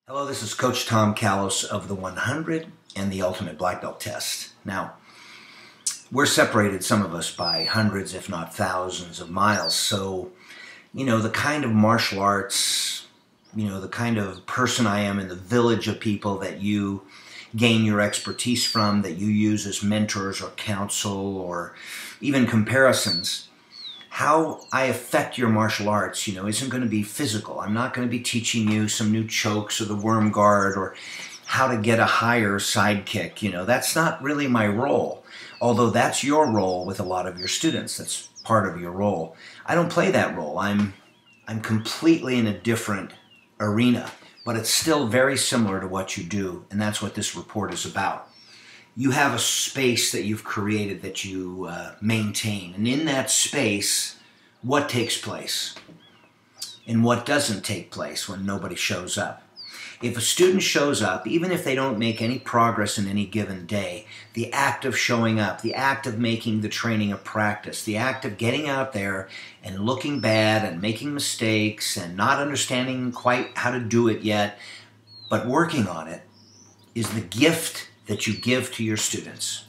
Hello, this is Coach Tom Callos of the 100 and the Ultimate Black Belt Test. Now, we're separated, some of us, by hundreds, if not thousands of miles. So, the kind of martial arts, the kind of person I am in the village of people that you gain your expertise from, that you use as mentors or counsel or even comparisons, how I affect your martial arts, isn't going to be physical. I'm not going to be teaching you some new chokes or the worm guard or how to get a higher side kick. That's not really my role. Although that's your role with a lot of your students. That's part of your role. I don't play that role. I'm completely in a different arena, but it's still very similar to what you do, and that's what this report is about. You have a space that you've created that you maintain. And in that space, what takes place? And what doesn't take place when nobody shows up? If a student shows up, even if they don't make any progress in any given day, the act of showing up, the act of making the training a practice, the act of getting out there and looking bad and making mistakes and not understanding quite how to do it yet, but working on it, is the gift that you give to your students.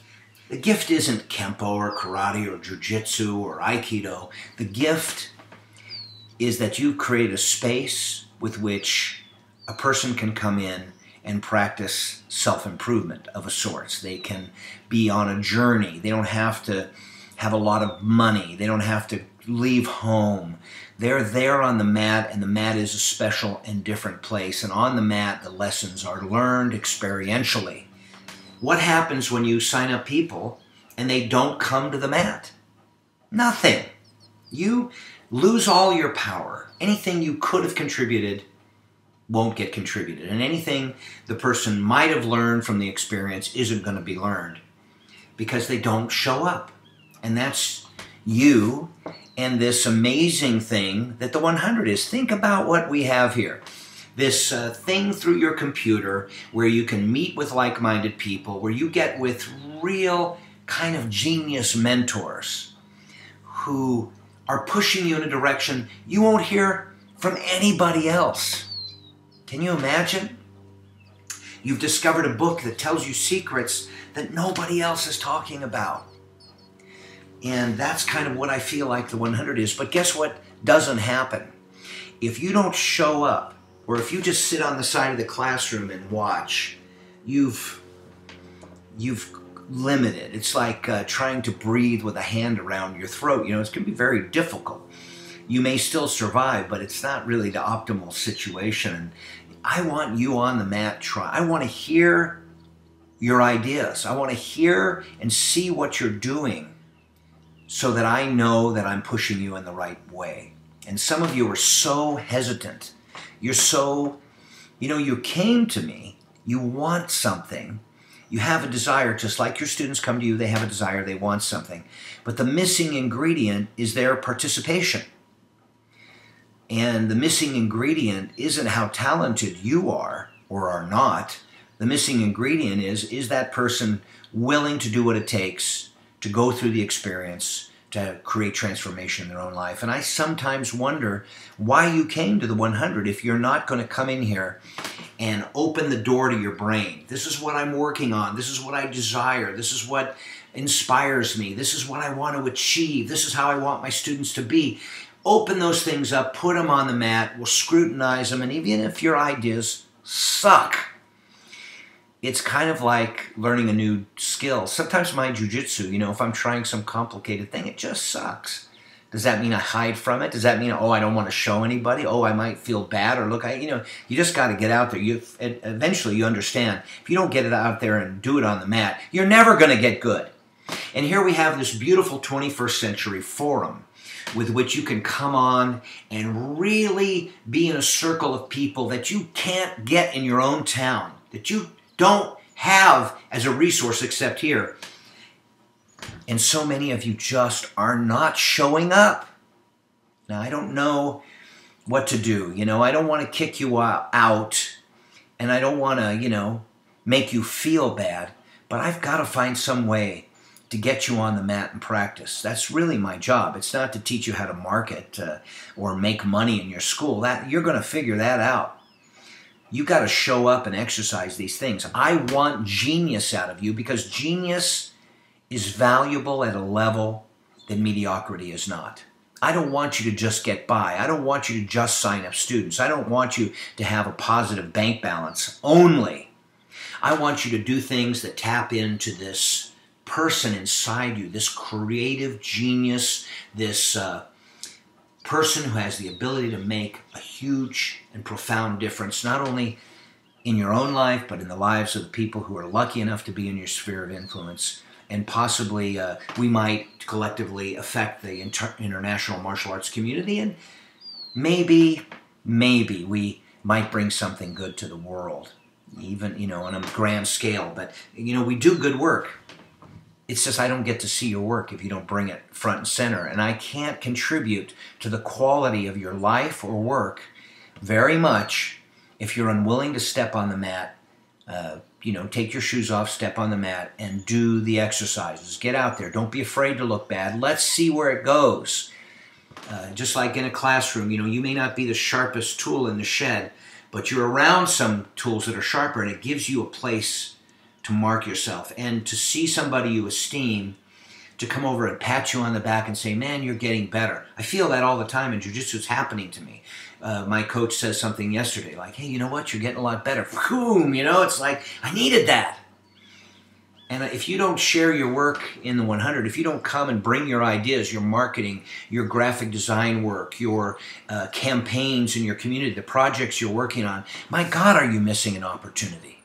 The gift isn't Kempo or karate or jiu-jitsu or aikido. The gift is that you create a space with which a person can come in and practice self-improvement of a sort. They can be on a journey. They don't have to have a lot of money. They don't have to leave home. They're there on the mat, and the mat is a special and different place. And on the mat, the lessons are learned experientially. What happens when you sign up people and they don't come to the mat? Nothing. You lose all your power. Anything you could have contributed won't get contributed. And anything the person might have learned from the experience isn't going to be learned because they don't show up. And that's you and this amazing thing that the 100 is. Think about what we have here. This thing through your computer where you can meet with like-minded people, where you get with real kind of genius mentors who are pushing you in a direction you won't hear from anybody else. Can you imagine? You've discovered a book that tells you secrets that nobody else is talking about. And that's kind of what I feel like the 100 is. But guess what doesn't happen? If you don't show up, or if you just sit on the side of the classroom and watch, you've limited. It's like trying to breathe with a hand around your throat. It's going to be very difficult. You may still survive, but it's not really the optimal situation. And I want you on the mat try. I want to hear your ideas. I want to hear and see what you're doing so that I know that I'm pushing you in the right way. And some of you are so hesitant. You're so, you came to me, you want something, you have a desire, just like your students come to you, they have a desire, they want something. But the missing ingredient is their participation. And the missing ingredient isn't how talented you are or are not. The missing ingredient is that person willing to do what it takes to go through the experience, to create transformation in their own life. And I sometimes wonder why you came to the 100 if you're not going to come in here and open the door to your brain. This is what I'm working on. This is what I desire. This is what inspires me. This is what I want to achieve. This is how I want my students to be. Open those things up, put them on the mat, we'll scrutinize them, and even if your ideas suck, it's kind of like learning a new skill. Sometimes my jiu-jitsu, if I'm trying some complicated thing, it just sucks. Does that mean I hide from it? Does that mean, I don't want to show anybody? I might feel bad or look, you just got to get out there. Eventually you understand, if you don't get it out there and do it on the mat, you're never going to get good. And here we have this beautiful 21st century forum with which you can come on and really be in a circle of people that you can't get in your own town, that you don't have as a resource except here. And so many of you just are not showing up. Now, I don't know what to do. I don't want to kick you out, and I don't want to, make you feel bad, but I've got to find some way to get you on the mat and practice. That's really my job. It's not to teach you how to market or make money in your school. That you're going to figure that out. You got to show up and exercise these things. I want genius out of you because genius is valuable at a level that mediocrity is not. I don't want you to just get by. I don't want you to just sign up students. I don't want you to have a positive bank balance only. I want you to do things that tap into this person inside you, this creative genius, this person who has the ability to make a huge and profound difference, not only in your own life, but in the lives of the people who are lucky enough to be in your sphere of influence. And possibly we might collectively affect the international martial arts community, and maybe we might bring something good to the world, even, on a grand scale. But, we do good work. It's just I don't get to see your work if you don't bring it front and center. And I can't contribute to the quality of your life or work very much if you're unwilling to step on the mat, take your shoes off, step on the mat, and do the exercises. Get out there. Don't be afraid to look bad. Let's see where it goes. Just like in a classroom, you may not be the sharpest tool in the shed, but you're around some tools that are sharper, and it gives you a place to mark yourself, and to see somebody you esteem to come over and pat you on the back and say, man, you're getting better. I feel that all the time in jiu-jitsu. It's happening to me. My coach says something yesterday like, hey, you know what? You're getting a lot better. Boom, it's like, I needed that. And if you don't share your work in the 100, if you don't come and bring your ideas, your marketing, your graphic design work, your campaigns in your community, the projects you're working on, my God, are you missing an opportunity?